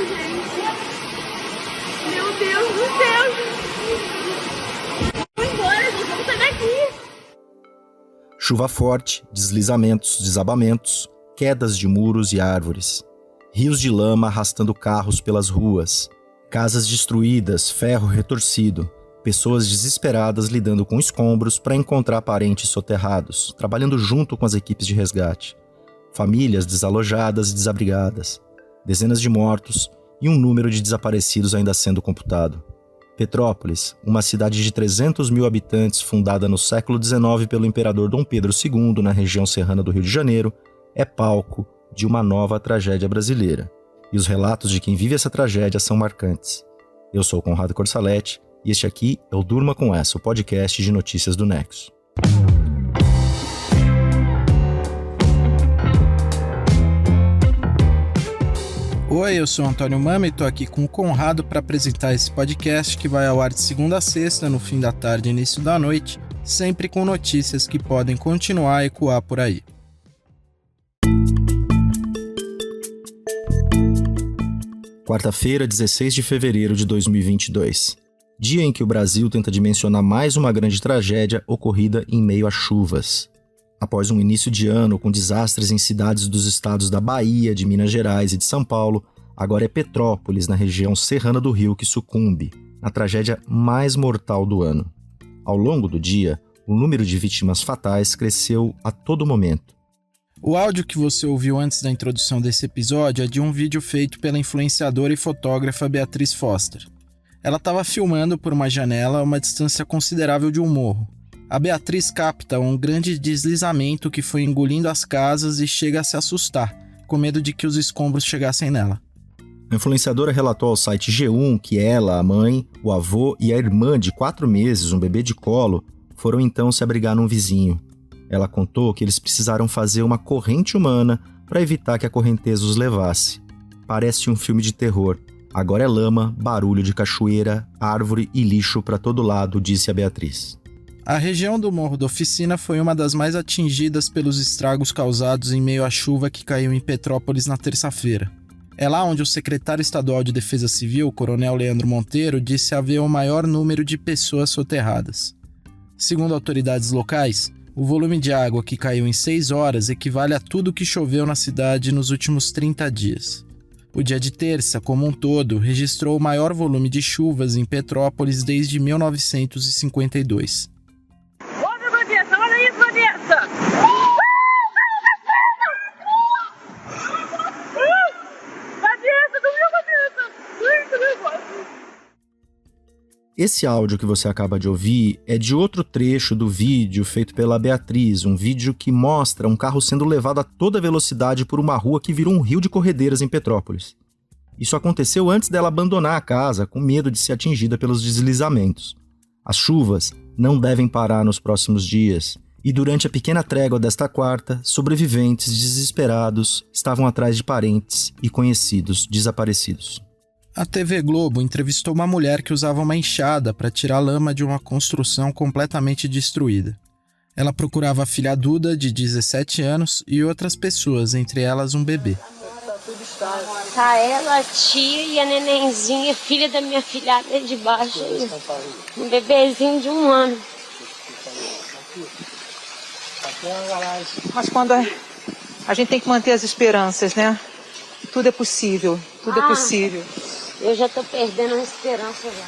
gente. Meu Deus do céu. Vamos embora, gente. Vamos sair daqui. Chuva forte, deslizamentos, desabamentos, quedas de muros e árvores. Rios de lama arrastando carros pelas ruas. Casas destruídas, ferro retorcido. Pessoas desesperadas lidando com escombros para encontrar parentes soterrados, trabalhando junto com as equipes de resgate. Famílias desalojadas e desabrigadas. Dezenas de mortos e um número de desaparecidos ainda sendo computado. Petrópolis, uma cidade de 300 mil habitantes fundada no século XIX pelo imperador Dom Pedro II na região serrana do Rio de Janeiro, é palco de uma nova tragédia brasileira. E os relatos de quem vive essa tragédia são marcantes. Eu sou o Conrado Corsaletti e este aqui é o Durma Com Essa, o podcast de notícias do Nexo. Oi, eu sou o Antônio Mama e estou aqui com o Conrado para apresentar esse podcast que vai ao ar de segunda a sexta, no fim da tarde e início da noite, sempre com notícias que podem continuar a ecoar por aí. Quarta-feira, 16 de fevereiro de 2022. Dia em que o Brasil tenta dimensionar mais uma grande tragédia ocorrida em meio a chuvas. Após um início de ano com desastres em cidades dos estados da Bahia, de Minas Gerais e de São Paulo, agora é Petrópolis, na região serrana do Rio, que sucumbe, na tragédia mais mortal do ano. Ao longo do dia, o número de vítimas fatais cresceu a todo momento. O áudio que você ouviu antes da introdução desse episódio é de um vídeo feito pela influenciadora e fotógrafa Beatriz Foster. Ela estava filmando por uma janela a uma distância considerável de um morro. A Beatriz capta um grande deslizamento que foi engolindo as casas e chega a se assustar, com medo de que os escombros chegassem nela. A influenciadora relatou ao site G1 que ela, a mãe, o avô e a irmã de 4 meses, um bebê de colo, foram então se abrigar num vizinho. Ela contou que eles precisaram fazer uma corrente humana para evitar que a correnteza os levasse. Parece um filme de terror. Agora é lama, barulho de cachoeira, árvore e lixo para todo lado, disse a Beatriz. A região do Morro da Oficina foi uma das mais atingidas pelos estragos causados em meio à chuva que caiu em Petrópolis na terça-feira. É lá onde o secretário estadual de Defesa Civil, o coronel Leandro Monteiro, disse haver o maior número de pessoas soterradas. Segundo autoridades locais, o volume de água que caiu em 6 horas equivale a tudo que choveu na cidade nos últimos 30 dias. O dia de terça, como um todo, registrou o maior volume de chuvas em Petrópolis desde 1952. Olha isso, Vanessa! Vanessa, dormiu, Vanessa! Muito nervosa! Esse áudio que você acaba de ouvir é de outro trecho do vídeo feito pela Beatriz, um vídeo que mostra um carro sendo levado a toda velocidade por uma rua que virou um rio de corredeiras em Petrópolis. Isso aconteceu antes dela abandonar a casa, com medo de ser atingida pelos deslizamentos. As chuvas não devem parar nos próximos dias, e durante a pequena trégua desta quarta, sobreviventes desesperados estavam atrás de parentes e conhecidos desaparecidos. A TV Globo entrevistou uma mulher que usava uma enxada para tirar lama de uma construção completamente destruída. Ela procurava a filha Duda, de 17 anos, e outras pessoas, entre elas um bebê. Tá ela, a tia e a nenenzinha, filha da minha filhada de baixo aí. Um bebezinho de 1 ano. Mas quando a gente tem que manter as esperanças, né? Tudo é possível, tudo é possível. Eu já tô perdendo a esperança já.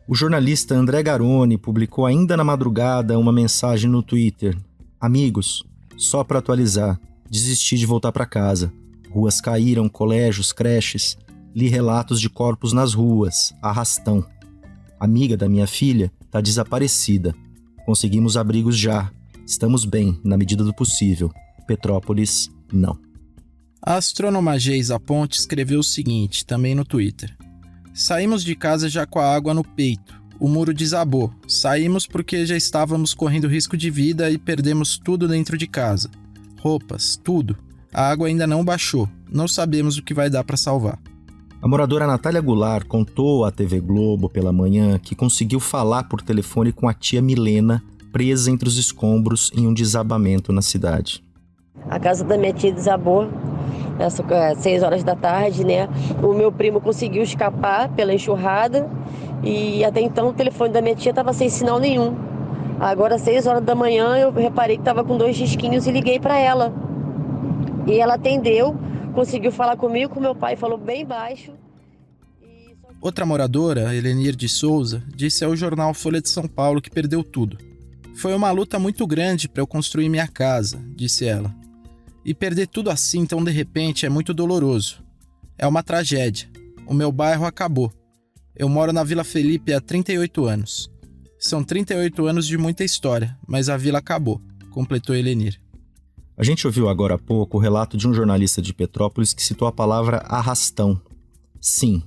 O jornalista André Garoni publicou ainda na madrugada uma mensagem no Twitter. Amigos, só para atualizar, desisti de voltar para casa. Ruas caíram, colégios, creches. Li relatos de corpos nas ruas, arrastão. Amiga da minha filha tá desaparecida. Conseguimos abrigos já. Estamos bem, na medida do possível. Petrópolis, não. A astrônoma Geisa Ponte escreveu o seguinte, também no Twitter. Saímos de casa já com a água no peito. O muro desabou. Saímos porque já estávamos correndo risco de vida e perdemos tudo dentro de casa. Roupas, tudo. A água ainda não baixou. Não sabemos o que vai dar para salvar. A moradora Natália Goulart contou à TV Globo pela manhã que conseguiu falar por telefone com a tia Milena, presa entre os escombros em um desabamento na cidade. A casa da minha tia desabou às 6 horas da tarde, né? O meu primo conseguiu escapar pela enxurrada e até então o telefone da minha tia estava sem sinal nenhum. Agora, às 6 horas da manhã, eu reparei que estava com 2 risquinhos e liguei para ela. E ela atendeu, conseguiu falar comigo, com meu pai, falou bem baixo. Outra moradora, Helenir de Souza, disse ao jornal Folha de São Paulo que perdeu tudo. Foi uma luta muito grande para eu construir minha casa, disse ela. E perder tudo assim tão de repente é muito doloroso. É uma tragédia. O meu bairro acabou. Eu moro na Vila Felipe há 38 anos. São 38 anos de muita história, mas a vila acabou, completou Helenir. A gente ouviu agora há pouco o relato de um jornalista de Petrópolis que citou a palavra arrastão. Sim,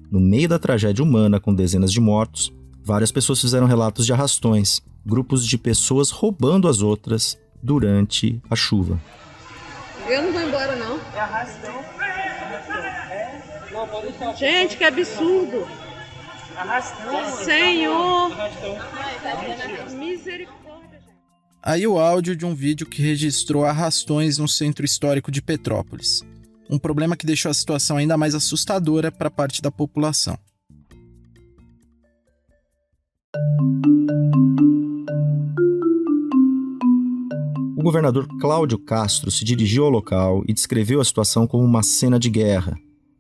no meio da tragédia humana com dezenas de mortos, várias pessoas fizeram relatos de arrastões, grupos de pessoas roubando as outras durante a chuva. Eu não vou embora, não. É arrastão. Gente, que absurdo. Arrastão. Senhor. Misericórdia. Aí o áudio de um vídeo que registrou arrastões no centro histórico de Petrópolis. Um problema que deixou a situação ainda mais assustadora para parte da população. O governador Cláudio Castro se dirigiu ao local e descreveu a situação como uma cena de guerra.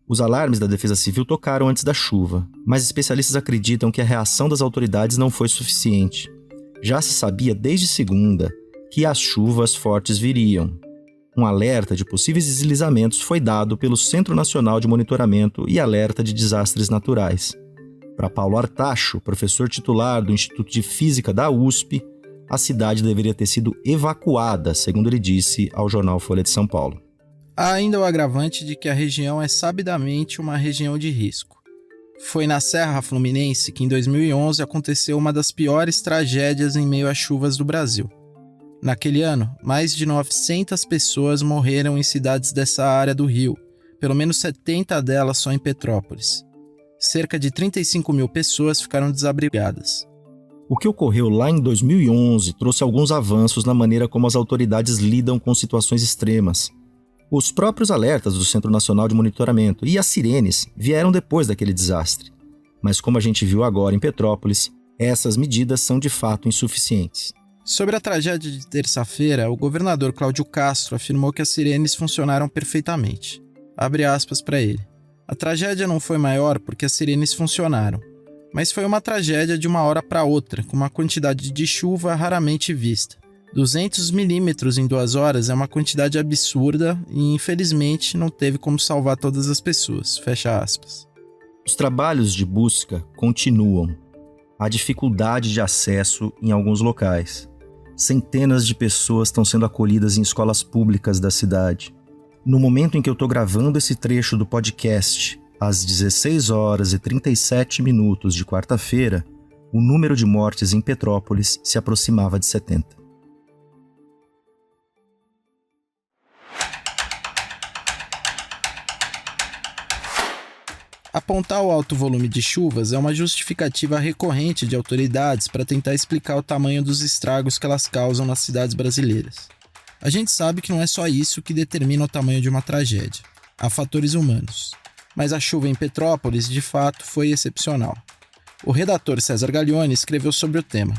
Os alarmes da Defesa Civil tocaram antes da chuva, mas especialistas acreditam que a reação das autoridades não foi suficiente. Já se sabia desde segunda que as chuvas fortes viriam. Um alerta de possíveis deslizamentos foi dado pelo Centro Nacional de Monitoramento e Alerta de Desastres Naturais. Para Paulo Artacho, professor titular do Instituto de Física da USP, a cidade deveria ter sido evacuada, segundo ele disse ao jornal Folha de São Paulo. Há ainda o agravante de que a região é sabidamente uma região de risco. Foi na Serra Fluminense que em 2011 aconteceu uma das piores tragédias em meio às chuvas do Brasil. Naquele ano, mais de 900 pessoas morreram em cidades dessa área do Rio, pelo menos 70 delas só em Petrópolis. Cerca de 35 mil pessoas ficaram desabrigadas. O que ocorreu lá em 2011 trouxe alguns avanços na maneira como as autoridades lidam com situações extremas. Os próprios alertas do Centro Nacional de Monitoramento e as sirenes vieram depois daquele desastre. Mas como a gente viu agora em Petrópolis, essas medidas são de fato insuficientes. Sobre a tragédia de terça-feira, o governador Cláudio Castro afirmou que as sirenes funcionaram perfeitamente. Abre aspas para ele. A tragédia não foi maior porque as sirenes funcionaram, mas foi uma tragédia de uma hora para outra, com uma quantidade de chuva raramente vista. 200 milímetros em 2 horas é uma quantidade absurda e, infelizmente, não teve como salvar todas as pessoas. Fecha aspas. Os trabalhos de busca continuam. Há dificuldade de acesso em alguns locais. Centenas de pessoas estão sendo acolhidas em escolas públicas da cidade. No momento em que eu estou gravando esse trecho do podcast, às 16 horas e 37 minutos de quarta-feira, o número de mortes em Petrópolis se aproximava de 70. Apontar o alto volume de chuvas é uma justificativa recorrente de autoridades para tentar explicar o tamanho dos estragos que elas causam nas cidades brasileiras. A gente sabe que não é só isso que determina o tamanho de uma tragédia. Há fatores humanos. Mas a chuva em Petrópolis, de fato, foi excepcional. O redator César Gaglione escreveu sobre o tema.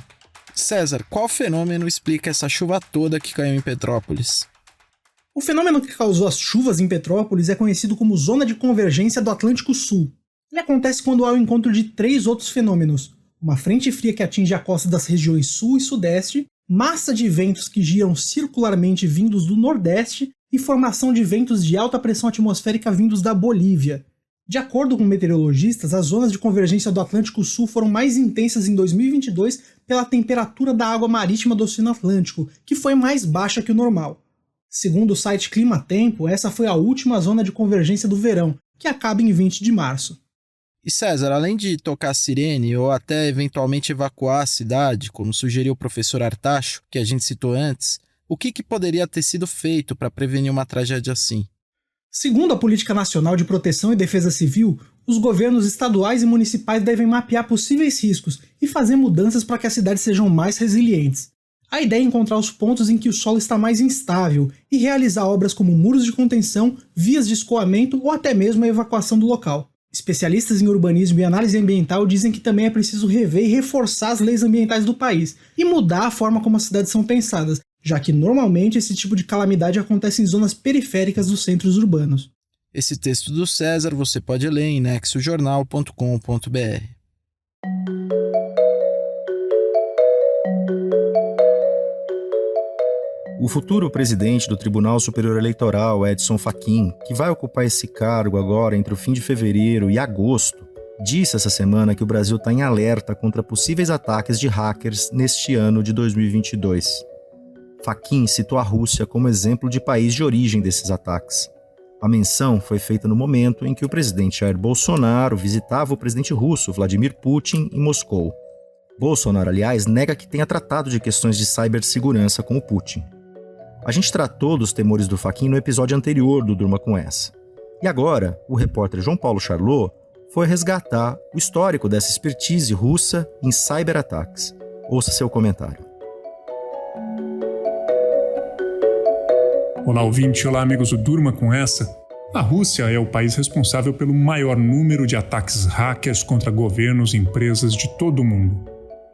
César, qual fenômeno explica essa chuva toda que caiu em Petrópolis? O fenômeno que causou as chuvas em Petrópolis é conhecido como Zona de Convergência do Atlântico Sul. Ele acontece quando há o encontro de 3 outros fenômenos. Uma frente fria que atinge a costa das regiões Sul e Sudeste, massa de ventos que giram circularmente vindos do Nordeste e formação de ventos de alta pressão atmosférica vindos da Bolívia. De acordo com meteorologistas, as zonas de convergência do Atlântico Sul foram mais intensas em 2022 pela temperatura da água marítima do Oceano Atlântico, que foi mais baixa que o normal. Segundo o site Clima Tempo, essa foi a última zona de convergência do verão, que acaba em 20 de março. E César, além de tocar sirene ou até eventualmente evacuar a cidade, como sugeriu o professor Artacho, que a gente citou antes, o que poderia ter sido feito para prevenir uma tragédia assim? Segundo a Política Nacional de Proteção e Defesa Civil, os governos estaduais e municipais devem mapear possíveis riscos e fazer mudanças para que as cidades sejam mais resilientes. A ideia é encontrar os pontos em que o solo está mais instável e realizar obras como muros de contenção, vias de escoamento ou até mesmo a evacuação do local. Especialistas em urbanismo e análise ambiental dizem que também é preciso rever e reforçar as leis ambientais do país e mudar a forma como as cidades são pensadas, já que normalmente esse tipo de calamidade acontece em zonas periféricas dos centros urbanos. Esse texto do César você pode ler em nexojornal.com.br. O futuro presidente do Tribunal Superior Eleitoral, Edson Fachin, que vai ocupar esse cargo agora entre o fim de fevereiro e agosto, disse essa semana que o Brasil está em alerta contra possíveis ataques de hackers neste ano de 2022. Fachin citou a Rússia como exemplo de país de origem desses ataques. A menção foi feita no momento em que o presidente Jair Bolsonaro visitava o presidente russo, Vladimir Putin, em Moscou. Bolsonaro, aliás, nega que tenha tratado de questões de cibersegurança com o Putin. A gente tratou dos temores do Fachin no episódio anterior do Durma Com Essa. E agora, o repórter João Paulo Charlot foi resgatar o histórico dessa expertise russa em cyberataques. Ouça seu comentário. Olá, ouvinte. Olá, amigos do Durma Com Essa. A Rússia é o país responsável pelo maior número de ataques hackers contra governos e empresas de todo o mundo.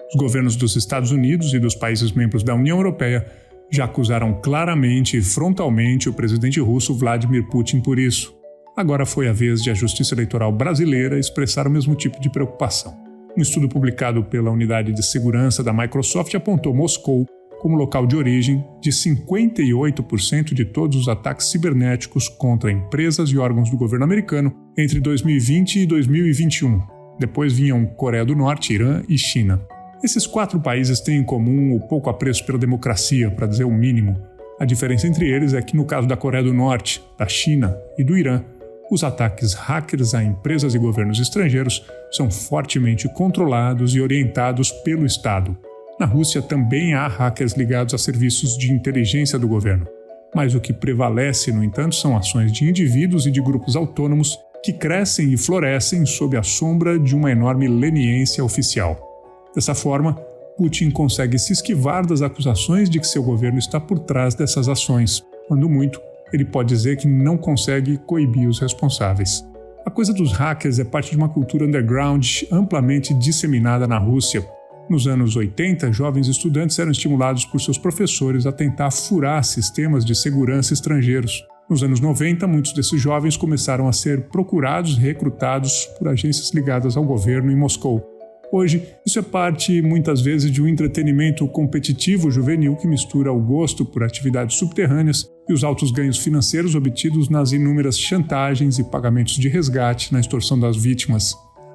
Os governos dos Estados Unidos e dos países membros da União Europeia já acusaram claramente e frontalmente o presidente russo Vladimir Putin por isso. Agora foi a vez de a Justiça Eleitoral brasileira expressar o mesmo tipo de preocupação. Um estudo publicado pela Unidade de Segurança da Microsoft apontou Moscou como local de origem de 58% de todos os ataques cibernéticos contra empresas e órgãos do governo americano entre 2020 e 2021. Depois vinham Coreia do Norte, Irã e China. Esses 4 países têm em comum o pouco apreço pela democracia, para dizer o mínimo. A diferença entre eles é que, no caso da Coreia do Norte, da China e do Irã, os ataques hackers a empresas e governos estrangeiros são fortemente controlados e orientados pelo Estado. Na Rússia também há hackers ligados a serviços de inteligência do governo. Mas o que prevalece, no entanto, são ações de indivíduos e de grupos autônomos que crescem e florescem sob a sombra de uma enorme leniência oficial. Dessa forma, Putin consegue se esquivar das acusações de que seu governo está por trás dessas ações. Quando muito, ele pode dizer que não consegue coibir os responsáveis. A coisa dos hackers é parte de uma cultura underground amplamente disseminada na Rússia. Nos anos 80, jovens estudantes eram estimulados por seus professores a tentar furar sistemas de segurança estrangeiros. Nos anos 90, muitos desses jovens começaram a ser procurados e recrutados por agências ligadas ao governo em Moscou. Hoje, isso é parte, muitas vezes, de um entretenimento competitivo juvenil que mistura o gosto por atividades subterrâneas e os altos ganhos financeiros obtidos nas inúmeras chantagens e pagamentos de resgate na extorsão das vítimas.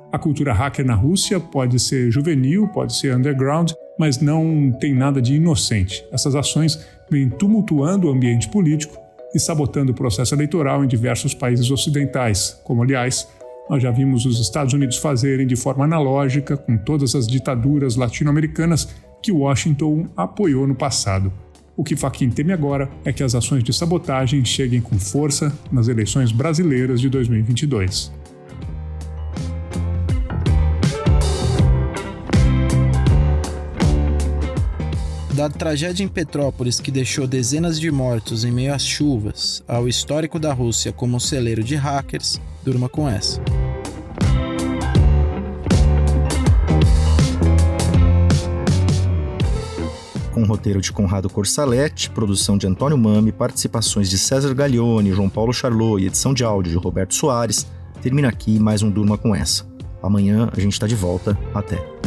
A cultura hacker na Rússia pode ser juvenil, pode ser underground, mas não tem nada de inocente. Essas ações vêm tumultuando o ambiente político e sabotando o processo eleitoral em diversos países ocidentais, como, aliás, nós já vimos os Estados Unidos fazerem de forma analógica com todas as ditaduras latino-americanas que Washington apoiou no passado. O que Fachin teme agora é que as ações de sabotagem cheguem com força nas eleições brasileiras de 2022. Da tragédia em Petrópolis, que deixou dezenas de mortos em meio às chuvas, ao histórico da Rússia como um celeiro de hackers, durma com essa. Com roteiro de Conrado Corsaletti, produção de Antônio Mami, participações de César Gaglione, João Paulo Charlot e edição de áudio de Roberto Soares, termina aqui mais um Durma Com Essa. Amanhã a gente está de volta. Até!